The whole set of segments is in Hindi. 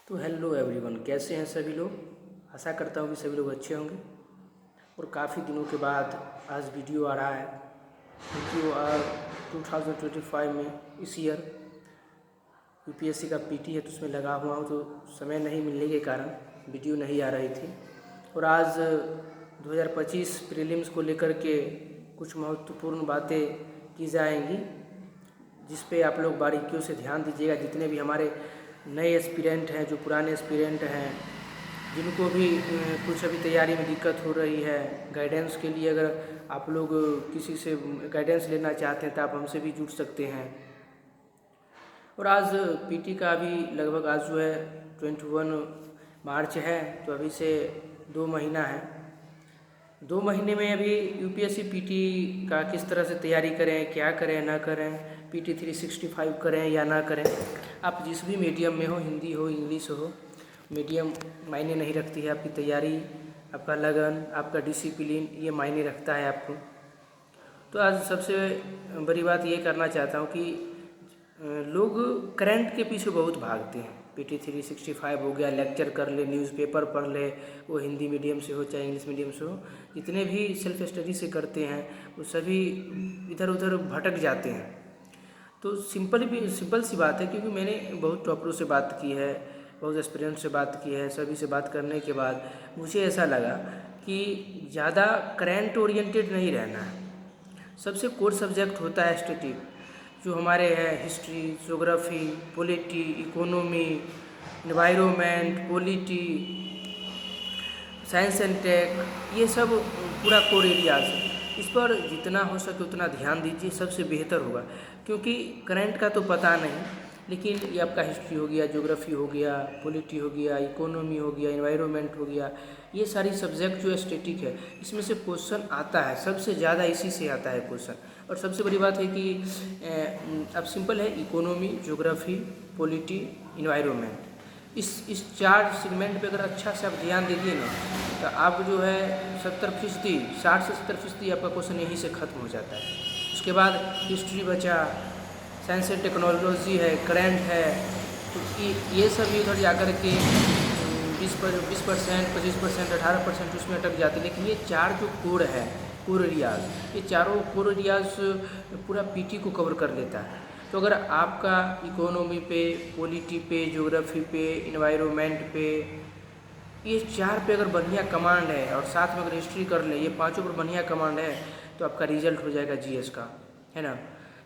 तो हेलो एवरीवन, कैसे हैं सभी लोग। आशा करता हूँ कि सभी लोग अच्छे होंगे। और काफ़ी दिनों के बाद आज वीडियो आ रहा है क्योंकि 2025 में इस ईयर यूपीएससी का पीटी है, तो उसमें लगा हुआ हूँ, तो समय नहीं मिलने के कारण वीडियो नहीं आ रही थी। और आज 2025 प्रीलिम्स को लेकर के कुछ महत्वपूर्ण बातें की जाएंगी, जिस पे आप लोग बारीकियों से ध्यान दीजिएगा। जितने भी हमारे नए एस्पिरेंट हैं, जो पुराने एस्पिरेंट हैं, जिनको भी कुछ अभी तैयारी में दिक्कत हो रही है, गाइडेंस के लिए अगर आप लोग किसी से गाइडेंस लेना चाहते हैं तो आप हमसे भी जुड़ सकते हैं। और आज पीटी का अभी लगभग आज जो है 21 मार्च है, तो अभी से 2 महीना है। 2 महीने में अभी यूपीएससी पीटी का किस तरह से तैयारी करें, क्या करें ना करें, पीटी 365 करें या ना करें। आप जिस भी मीडियम में हो, हिंदी हो इंग्लिश हो, मीडियम मायने नहीं रखती है। आपकी तैयारी, आपका लगन, आपका डिसिप्लिन, ये मायने रखता है आपको। तो आज सबसे बड़ी बात ये करना चाहता हूँ कि लोग करंट के पीछे बहुत भागते हैं। पीटी 365 हो गया, लेक्चर कर ले, न्यूज़पेपर पढ़ ले, वो हिंदी मीडियम से हो चाहे इंग्लिश मीडियम से हो, जितने भी सेल्फ स्टडी से करते हैं वो सभी इधर उधर भटक जाते हैं। तो सिंपल सी बात है, क्योंकि मैंने बहुत टॉपरों से बात की है, बहुत एक्सपीरियंस से बात की है। सभी से बात करने के बाद मुझे ऐसा लगा कि ज़्यादा करंट ओरिएंटेड नहीं रहना है। सबसे कोर सब्जेक्ट होता है स्टैटिक, जो हमारे हैं history, geography, polity, economy, environment, polity, science and tech, ये सब पूरा कोर एरियाज है। इस पर जितना हो सके उतना ध्यान दीजिए, सबसे बेहतर होगा। क्योंकि करंट का तो पता नहीं, लेकिन ये आपका हिस्ट्री हो गया, ज्योग्राफी हो गया, पॉलिटी हो गया, इकोनॉमी हो गया, एनवायरनमेंट हो गया, ये सारी सब्जेक्ट जो स्टैटिक है, इसमें से क्वेश्चन आता है, सबसे ज़्यादा इसी से आता है क्वेश्चन। और सबसे बड़ी बात है कि अब सिंपल है, इकोनॉमी, ज्योग्राफी, पॉलिटी, एनवायरनमेंट, इस 4 सेगमेंट पे अगर अच्छा से आप ध्यान दीजिए ना, तो आप जो है 70%, 60 से 70% आपका क्वेश्चन यहीं से ख़त्म हो जाता है। उसके बाद हिस्ट्री बचा, साइंस एंड टेक्नोलॉजी है, करंट है, तो ये सब इधर जाकर के 20%, 25%, 18% उसमें अटक जाते हैं। लेकिन ये 4 जो कोर है, कोर एरियाज, ये चारों कोर एरियाज पूरा पीटी को कवर कर लेता है। तो अगर आपका इकोनॉमी पे, पॉलिटी पे, ज्योग्राफी पे, एनवायरनमेंट पे, ये 4 पे अगर बढ़िया कमांड है, और साथ में अगर हिस्ट्री कर ले, ये 5 पर बढ़िया कमांड है, तो आपका रिजल्ट हो जाएगा जीएस का, है ना।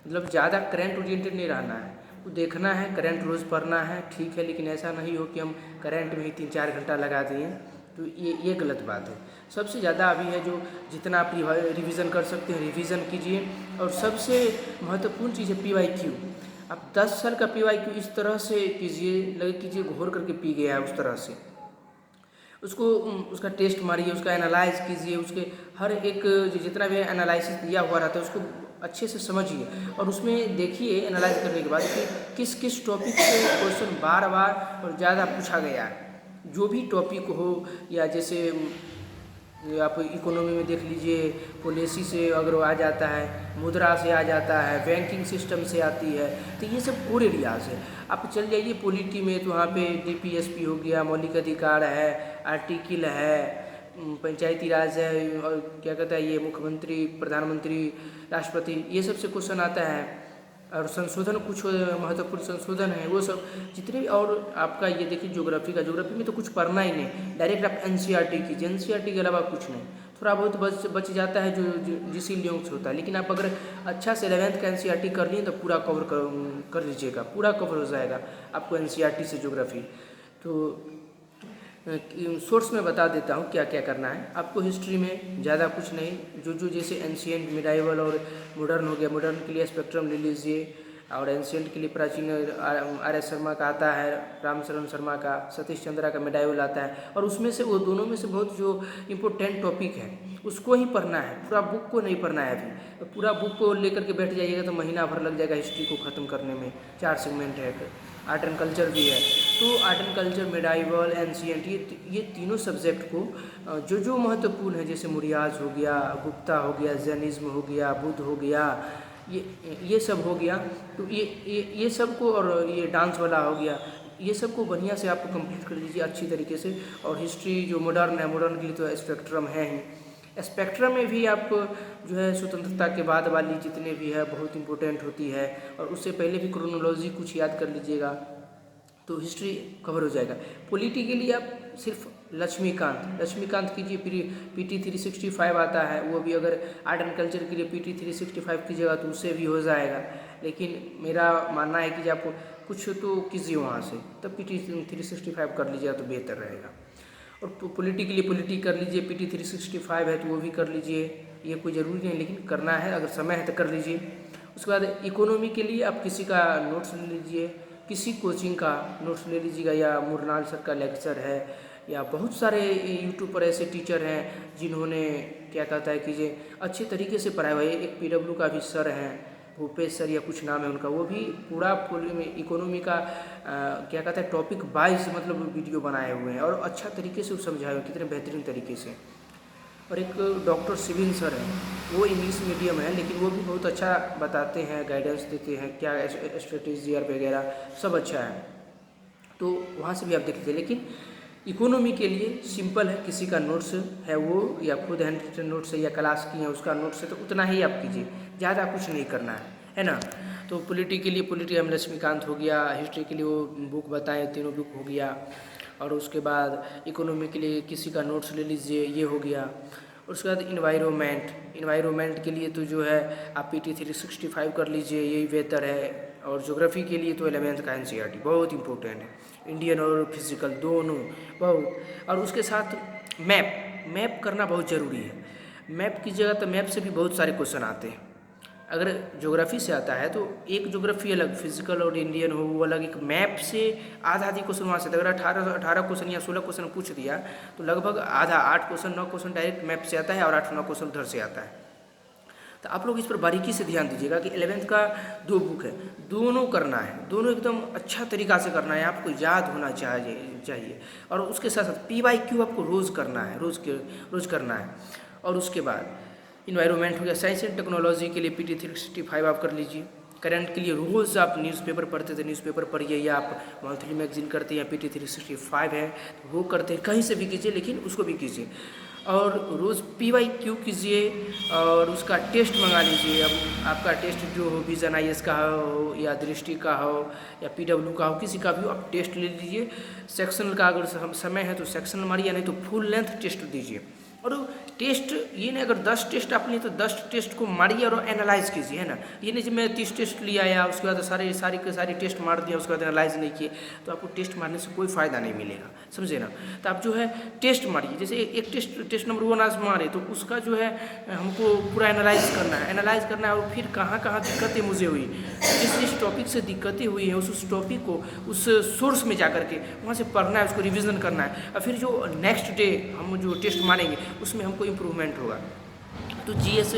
मतलब ज़्यादा करंट ओरिएंटेड नहीं रहना है, वो देखना है, करंट रोज़ पढ़ना है, ठीक है, लेकिन ऐसा नहीं हो कि हम करंट में ही 3-4 घंटा लगा दिए, तो ये गलत बात है। सबसे ज़्यादा अभी है जो जितना आप रिवीजन कर सकते हैं रिवीजन कीजिए। और सबसे महत्वपूर्ण चीज़ है PYQ। आप 10 साल का PYQ इस तरह से कीजिए, लगे कीजिए घोर करके पी गया है उस तरह से। उसको उसका टेस्ट मारिए, उसका एनालाइज कीजिए, उसके हर एक जितना भी एनालिसिस दिया हुआ रहता है उसको अच्छे से समझिए, और उसमें देखिए एनालाइज करने के बाद कि किस किस टॉपिक से क्वेश्चन बार बार और ज़्यादा पूछा गया है। जो भी टॉपिक हो, या जैसे आप इकोनॉमी में देख लीजिए, पॉलिसी से अगर आ जाता है, मुद्रा से आ जाता है, बैंकिंग सिस्टम से आती है, तो ये सब कोर एरियाज है। आप चल जाइए पॉलिटी में, तो वहाँ पे DPSP हो गया, मौलिक अधिकार है, आर्टिकल है, पंचायती राज है, और क्या कहता है ये मुख्यमंत्री, प्रधानमंत्री, राष्ट्रपति, ये सब से क्वेश्चन आता है। और संशोधन, कुछ महत्वपूर्ण संशोधन है, वो सब जितने भी। और आपका ये देखिए ज्योग्राफी में तो कुछ पढ़ना ही नहीं, डायरेक्ट आप NCERT कीजिए, NCERT के अलावा कुछ नहीं। थोड़ा बहुत बच जाता है जो जिसी लिंक से होता है, लेकिन आप अगर अच्छा से 11th का NCERT कर लिए तो पूरा कवर कर लीजिएगा, पूरा कवर हो जाएगा आपको NCERT से ज्योग्राफी। तो सोर्स में बता देता हूँ क्या क्या करना है आपको। हिस्ट्री में ज़्यादा कुछ नहीं, जो जैसे एंशिएंट, मिडाइवल और मॉडर्न हो गया, मॉडर्न के लिए स्पेक्ट्रम ले लीजिए, और एंशिएंट के लिए प्राचीन RS शर्मा का आता है, रामचरण शर्मा का, सतीश चंद्रा का मिडाइवल आता है, और उसमें से वो दोनों में से बहुत जो इम्पोर्टेंट टॉपिक है उसको ही पढ़ना है, पूरा बुक को नहीं पढ़ना है अभी। तो पूरा बुक को लेकर के बैठ जाइएगा तो महीना भर लग जाएगा हिस्ट्री को ख़त्म करने में। 4 सेगमेंट है, आर्ट एंड कल्चर भी है, तो art and culture, medieval, ancient, ये तीनों सब्जेक्ट को जो महत्वपूर्ण है, जैसे मुरियाज हो गया, गुप्ता हो गया, जैनिज्म हो गया, बुद्ध हो गया, ये सब हो गया। तो ये सब को, और ये डांस वाला हो गया, ये सब को बढ़िया से आप कंप्लीट कर लीजिए अच्छी तरीके से। और हिस्ट्री जो मॉडर्न है, मॉडर्न के लिए तो स्पेक्ट्रम है ही। स्पेक्ट्रम में भी आप जो है स्वतंत्रता के बाद वाली जितने भी है बहुत इंपॉर्टेंट होती है, और उससे पहले भी क्रोनोलॉजी कुछ याद कर लीजिएगा तो हिस्ट्री कवर हो जाएगा। पॉलिटी के लिए आप सिर्फ लक्ष्मीकांत कीजिए, PT 365 आता है, वो भी अगर आर्ट एंड कल्चर के लिए PT 365 कीजिएगा तो उससे भी हो जाएगा। लेकिन मेरा मानना है कि आप कुछ तो कीजिए वहाँ से, तब PT 365 कर लीजिएगा तो बेहतर रहेगा। और पॉलिटी के लिए पॉलिटी कर लीजिए, PT 365 है तो वो भी कर लीजिए, ये कोई ज़रूरी नहीं लेकिन करना है, अगर समय है तो कर लीजिए। उसके बाद इकोनॉमी के लिए आप किसी का नोट्स ले लीजिए, किसी कोचिंग का नोट्स ले लीजिएगा, या मुरनाल सर का लेक्चर है, या बहुत सारे यूट्यूब पर ऐसे टीचर हैं जिन्होंने क्या कहता है कि ये अच्छे तरीके से पढ़ाया हुआ है। एक PW का भी सर हैं, भूपेश सर या कुछ नाम है उनका, वो भी पूरा फुल में इकोनॉमी का क्या कहता है टॉपिक वाइज मतलब वीडियो बनाए हुए हैं, और अच्छा तरीके से वो समझाए हुए हैं, कितने बेहतरीन तरीके से। और एक डॉक्टर शिविन सर हैं, वो इंग्लिश मीडियम है लेकिन वो भी बहुत अच्छा बताते हैं, गाइडेंस देते हैं, क्या स्ट्रेटेजी वगैरह सब अच्छा है, तो वहाँ से भी आप देख लीजिए। लेकिन इकोनॉमी के लिए सिंपल है, किसी का नोट्स है वो, या खुद हैंड रिटन नोट्स है, या क्लास की है उसका नोट्स है, तो उतना ही आप कीजिए, ज़्यादा कुछ नहीं करना है ना। तो पॉलिटी के लिए पॉलिटी हम लक्ष्मीकांत हो गया, हिस्ट्री के लिए वो बुक बताएं, तीनों बुक हो गया, और उसके बाद इकोनॉमी के लिए किसी का नोट्स ले लीजिए, ये हो गया। उसके बाद इन्वायरमेंट के लिए तो जो है आप PT 365 कर लीजिए, यही बेहतर है। और ज्योग्राफी के लिए तो 11th का NCERT बहुत इंपॉर्टेंट है, इंडियन और फिजिकल दोनों बहुत। और उसके साथ मैप करना बहुत ज़रूरी है। मैप की जगह तो मैप से भी बहुत सारे क्वेश्चन आते हैं। अगर ज्योग्राफी से आता है तो एक ज्योग्राफी अलग, फिजिकल और इंडियन हो वो अलग, एक मैप से आधी क्वेश्चन वहाँ से। अगर 18 क्वेश्चन या 16 क्वेश्चन पूछ दिया तो लगभग आधा 8 क्वेश्चन 9 क्वेश्चन डायरेक्ट मैप से आता है, और 8-9 क्वेश्चन उधर से आता है। तो आप लोग इस पर बारीकी से ध्यान दीजिएगा कि 11th का 2 बुक है, दोनों करना है, दोनों एकदम अच्छा तरीक़ा से करना है, आपको याद होना चाहिए। और उसके साथ साथ PYQ आपको रोज़ करना है, रोज़ करना है। और उसके बाद इन्वायरमेंट हो गया, साइंस एंड टेक्नोलॉजी के लिए PT 365 आप कर लीजिए। करंट के लिए रोज़ आप न्यूज़पेपर पढ़ते थे, न्यूज़पेपर पढ़िए, या आप मंथली मैगजीन करते हैं या PT 365 है तो वो करते हैं, कहीं से भी कीजिए लेकिन उसको भी कीजिए। और रोज़ PYQ कीजिए और उसका टेस्ट मंगा लीजिए। अब आपका टेस्ट जो हो, विजन IAS का हो या दृष्टि का हो या PW का हो, किसी का भी हो, आप टेस्ट ले लीजिए। सेक्शनल का अगर समय है तो सेक्शनल मारिए, नहीं तो फुल लेंथ टेस्ट दीजिए। और टेस्ट ये नहीं, अगर 10 टेस्ट आप लिए तो 10 टेस्ट को मारिए और एनालाइज कीजिए, है ना। ये नहीं कि मैं 30 टेस्ट लिया या उसके बाद सारी टेस्ट मार दिया उसके बाद एनालाइज नहीं किए, तो आपको टेस्ट मारने से कोई फ़ायदा नहीं मिलेगा, समझे ना। तो आप जो है टेस्ट मारिए, जैसे एक टेस्ट नंबर 1 आज मारे तो उसका जो है हमको पूरा एनालाइज करना है, और फिर कहाँ दिक्कतें मुझे हुई, जिस टॉपिक से दिक्कतें हुई हैं उस टॉपिक को उस सोर्स में जा करके वहाँ से पढ़ना है, उसको रिविज़न करना है, और फिर जो नेक्स्ट डे हम जो टेस्ट मारेंगे उसमें हमको इम्प्रूवमेंट होगा। तो GS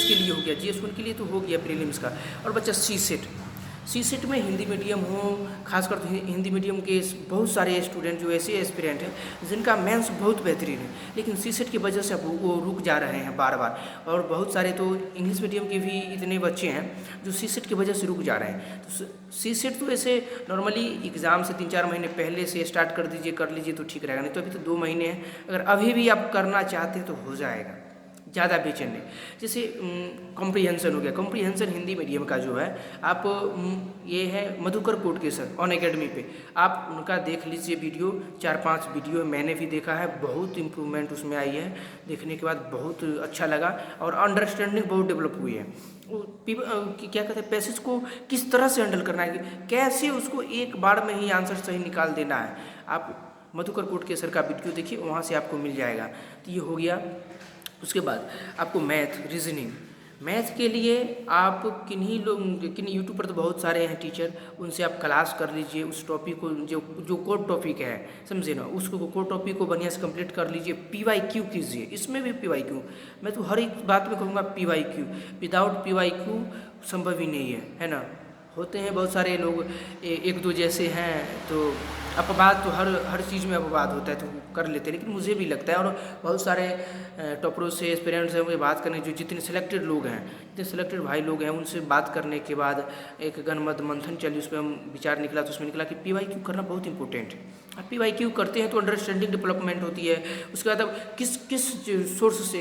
के लिए हो गया, GS1 के लिए तो हो गया प्रीलिम्स का। और बच्चा C-सेट में हिंदी मीडियम हो, खासकर तो हिंदी मीडियम के बहुत सारे स्टूडेंट जो ऐसे एस्पिरेंट हैं जिनका मेंस बहुत बेहतरीन है, लेकिन C-सेट की वजह से वो रुक जा रहे हैं बार। और बहुत सारे तो इंग्लिश मीडियम के भी इतने बच्चे हैं जो C-सेट की वजह से रुक जा रहे हैं। तो C-सेट तो ऐसे नॉर्मली एग्ज़ाम से 3-4 महीने पहले से स्टार्ट कर लीजिए तो ठीक रहेगा, नहीं तो अभी तो 2 महीने हैं। अगर अभी भी आप करना चाहते हैं तो हो जाएगा, ज़्यादा बेचैन नहीं। जैसे कॉम्प्रीहेंशन हो गया, कॉम्प्रीहेंशन हिंदी मीडियम का जो है आप ये है मधुकर कोटकेसर ऑन एकेडमी पे, आप उनका देख लीजिए वीडियो, 4-5 वीडियो मैंने भी देखा है, बहुत इम्प्रूवमेंट उसमें आई है। देखने के बाद बहुत अच्छा लगा और अंडरस्टैंडिंग बहुत डेवलप हुई है। क्या कहते हैं, पैसेज को किस तरह से हैंडल करना है, कैसे उसको एक बार में ही आंसर सही निकाल देना है। आप मधुकर कोटकेसर का वीडियो देखिए, वहाँ से आपको मिल जाएगा। तो ये हो गया। उसके बाद आपको मैथ के लिए आप किन्हीं यूट्यूब पर तो बहुत सारे हैं टीचर, उनसे आप क्लास कर लीजिए। उस टॉपिक को जो कोर टॉपिक है, समझे ना, उसको कोर टॉपिक को बढ़िया से कंप्लीट कर लीजिए। PYQ कीजिए, इसमें भी PYQ, मैं तो हर एक बात में कहूँगा PYQ, विदाउट PYQ संभव ही नहीं है ना। होते हैं बहुत सारे लोग 1-2 जैसे हैं तो अपवाद तो हर चीज़ में अपवाद होता है, तो कर लेते हैं, लेकिन मुझे भी लगता है और बहुत सारे टॉपरों से एस्पिरेंट्स हैं, मुझे बात करने जो जितने सिलेक्टेड लोग हैं, जितने सिलेक्टेड भाई लोग हैं, उनसे बात करने के बाद एक गणमत मंथन चली, उस पर हम विचार निकला, तो उसमें निकला कि PYQ करना बहुत इंपॉर्टेंट है। आप PYQ करते हैं तो अंडरस्टैंडिंग डेवलपमेंट होती है। उसके बाद अब किस सोर्स से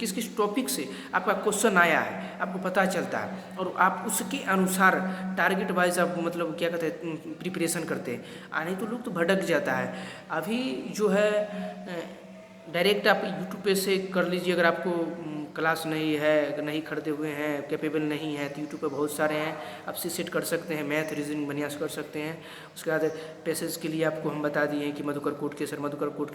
किस टॉपिक से आपका क्वेश्चन आया है आपको पता चलता है, और आप उसके अनुसार टारगेट वाइज आप मतलब क्या कहते हैं प्रिपरेशन करते हैं। आने तो लोग तो भटक जाता है। अभी जो है डायरेक्ट आप यूट्यूब पे से कर लीजिए, अगर आपको क्लास नहीं है, नहीं खरीदे हुए हैं, कैपेबल नहीं है, तो यूट्यूब पे बहुत सारे हैं, आप सेट कर सकते हैं, मैथ रीजनिंग बढ़िया से कर सकते हैं। उसके बाद पैसेज के लिए आपको हम बता दिए हैं कि मधुकर कोटके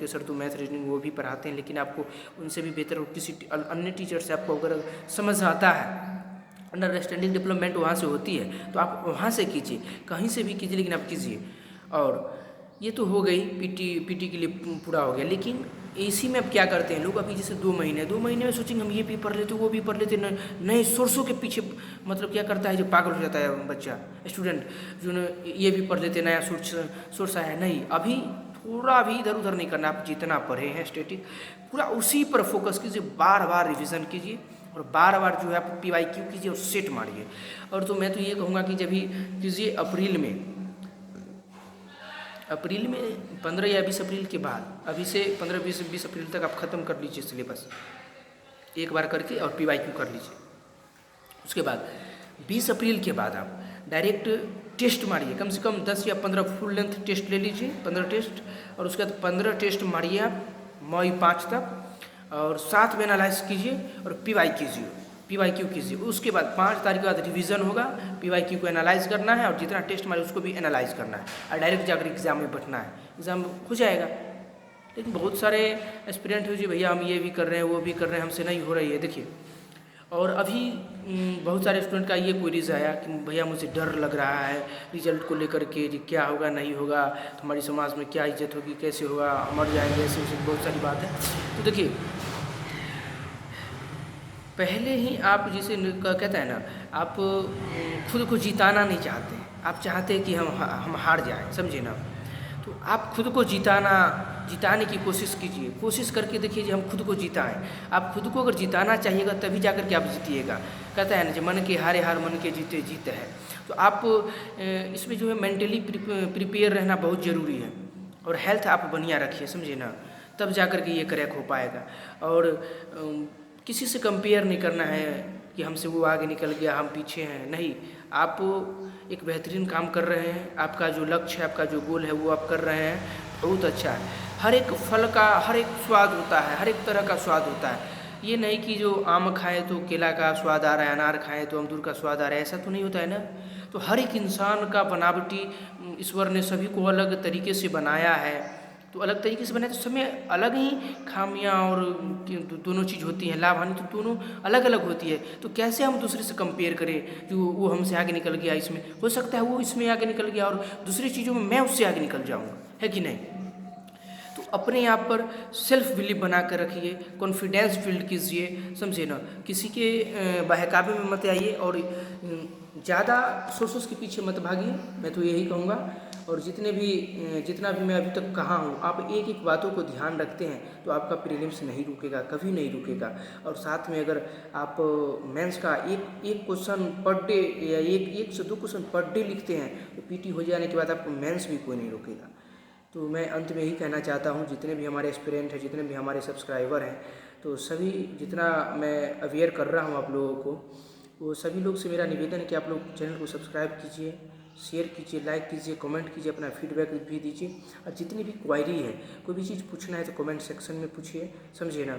सर तो मैथ रीजनिंग वो भी पढ़ाते हैं, लेकिन आपको उनसे भी बेहतर किसी अन्य टीचर से आपको अगर समझ आता है, अंडरस्टैंडिंग डेवलपमेंट वहाँ से होती है, तो आप वहाँ से कीजिए, कहीं से भी कीजिए, लेकिन आप कीजिए। और ये तो हो गई पीटी के लिए पूरा हो गया। लेकिन इसी में अब क्या करते हैं लोग, अभी जैसे 2 महीने में सोचेंगे हम ये भी पढ़ लेते, वो भी पढ़ लेते, नए सोर्सों के पीछे मतलब क्या करता है, जो पागल हो जाता है बच्चा स्टूडेंट, जो ये भी पढ़ लेते, नया सोर्स आया नहीं। अभी थोड़ा भी इधर उधर नहीं करना, आप जितना पढ़े हैं स्टैटिक पूरा उसी पर फोकस कीजिए, बार बार रिविज़न कीजिए, और बार बार जो है आप PYQ कीजिए और सेट मारिए। और तो मैं तो ये कहूँगा कि जब भी कीजिए अप्रैल में 15 या 20 अप्रैल के बाद, अभी से 15-20 अप्रैल तक आप ख़त्म कर लीजिए सिलेबस एक बार करके, और PYQ कर लीजिए। उसके बाद 20 अप्रैल के बाद आप डायरेक्ट टेस्ट मारिए, कम से कम 10 या 15 फुल लेंथ टेस्ट ले लीजिए, 15 टेस्ट, और उसके बाद 15 टेस्ट मारिए आप मई 5 तक, और साथ में एनालाइज कीजिए और PYQ कीजिए। उसके बाद 5 तारीख के बाद रिवीजन होगा, PYQ को एनालाइज करना है, और जितना टेस्ट मारे उसको भी एनालाइज करना है, और डायरेक्ट जाकर एग्ज़ाम में बैठना है, एग्ज़ाम हो जाएगा। लेकिन बहुत सारे एस्पिरेंट हो जी भैया हम ये भी कर रहे हैं, वो भी कर रहे हैं, हमसे नहीं हो रही है, देखिए। और अभी बहुत सारे स्टूडेंट का ये क्वेरीज आया कि भैया मुझे डर लग रहा है रिजल्ट को लेकर के, जी क्या होगा नहीं होगा, तो हमारी समाज में क्या इज्जत होगी, कैसे होगा, मर जाएंगे, ऐसे बहुत सारी बात है। तो देखिए पहले ही आप जिसे कहते हैं ना, आप खुद को जिताना नहीं चाहते, आप चाहते हैं कि हम हार जाएं, समझे ना। तो आप खुद को जिताने की कोशिश कीजिए, कोशिश करके देखिए कि हम खुद को जिताएं। आप खुद को अगर जिताना चाहिएगा तभी जाकर के आप जीतिएगा। कहता है ना, जो मन के हारे हार, मन के जीते जीत है। तो आप इसमें जो है मेंटली प्रिपेयर रहना बहुत ज़रूरी है, और हेल्थ आप बढ़िया रखिए, समझे ना, तब जाकर के ये क्रैक हो पाएगा। और किसी से कंपेयर नहीं करना है कि हमसे वो आगे निकल गया, हम पीछे हैं, नहीं। आप एक बेहतरीन काम कर रहे हैं, आपका जो लक्ष्य है, आपका जो गोल है, वो आप कर रहे हैं, बहुत अच्छा है। हर एक फल का हर एक स्वाद होता है, हर एक तरह का स्वाद होता है। ये नहीं कि जो आम खाए तो केला का स्वाद आ रहा है, अनार खाए तो अमरूद का स्वाद आ रहा है, ऐसा तो नहीं होता है ना। तो हर एक इंसान का बनावटी ईश्वर ने सभी को अलग तरीके से बनाया है, तो अलग तरीके से बनाया तो समय अलग ही खामियां और दोनों चीज़ होती हैं, लाभ हानि तो दोनों अलग अलग होती है। तो कैसे हम दूसरे से कंपेयर करें, जो वो हमसे आगे निकल गया, इसमें हो सकता है वो इसमें आगे निकल गया और दूसरी चीज़ों में मैं उससे आगे निकल जाऊँगा, है कि नहीं। तो अपने आप पर सेल्फ बिलीव बना कर रखिए, कॉन्फिडेंस बिल्ड कीजिए, समझे ना। किसी के बहकावे में मत आइए, और ज़्यादा सोर्सेस के पीछे मत भागिए, मैं तो यही कहूँगा। और जितना भी मैं अभी तक कहा हूँ, आप एक एक बातों को ध्यान रखते हैं तो आपका प्रीलिम्स नहीं रुकेगा, कभी नहीं रुकेगा। और साथ में अगर आप मेंस का एक क्वेश्चन पर डे या एक से 2 क्वेश्चन पर डे लिखते हैं, तो पीटी हो जाने के बाद आपको मेंस भी कोई नहीं रोकेगा। तो मैं अंत में यही कहना चाहता हूँ, जितने भी हमारे एस्पिरेंट हैं, जितने भी हमारे सब्सक्राइबर हैं, तो सभी जितना मैं अवेयर कर रहा हूँ आप लोगों को, वो सभी लोग से मेरा निवेदन है कि आप लोग चैनल को सब्सक्राइब कीजिए, शेयर कीजिए, लाइक कीजिए, कमेंट कीजिए, अपना फीडबैक भी दीजिए। और जितनी भी क्वायरी है, कोई भी चीज़ पूछना है तो कमेंट सेक्शन में पूछिए, समझिए ना,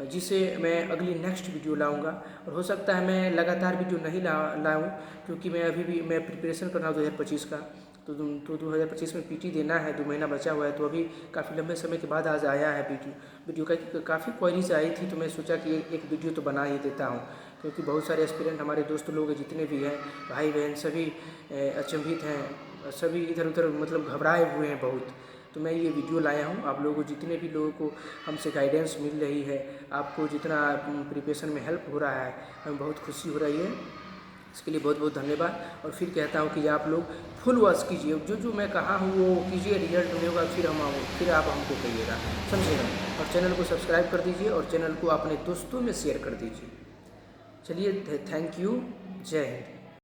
जिससे मैं अगली नेक्स्ट वीडियो लाऊंगा। और हो सकता है मैं लगातार वीडियो नहीं लाऊं, क्योंकि मैं अभी भी प्रिपरेशन कर रहा हूँ 2025 का। तो 2025 में पीटी देना है, 2 महीना बचा हुआ है, तो अभी काफ़ी लंबे समय के बाद आज आया है वीडियो का। काफ़ी क्वायरीज आई थी, तो मैं सोचा कि एक वीडियो तो बना ही देता हूँ, क्योंकि बहुत सारे एस्पिरेंट हमारे दोस्त लोग हैं, जितने भी हैं भाई बहन, सभी अचंभित हैं, सभी इधर उधर मतलब घबराए हुए हैं बहुत। तो मैं ये वीडियो लाया हूँ आप लोगों को, जितने भी लोगों को हमसे गाइडेंस मिल रही है, आपको जितना प्रिपरेशन में हेल्प हो रहा है, हमें बहुत खुशी हो रही है। इसके लिए बहुत बहुत धन्यवाद। और फिर कहता हूँ कि आप लोग फुल वॉच कीजिए, जो मैं कहा हूँ वो कीजिए, रिजल्ट नहीं होगा फिर आप हमको कहिएगा, समझिएगा। और चैनल को सब्सक्राइब कर दीजिए और चैनल को अपने दोस्तों में शेयर कर दीजिए। चलिए, थैंक यू, जय हिंद।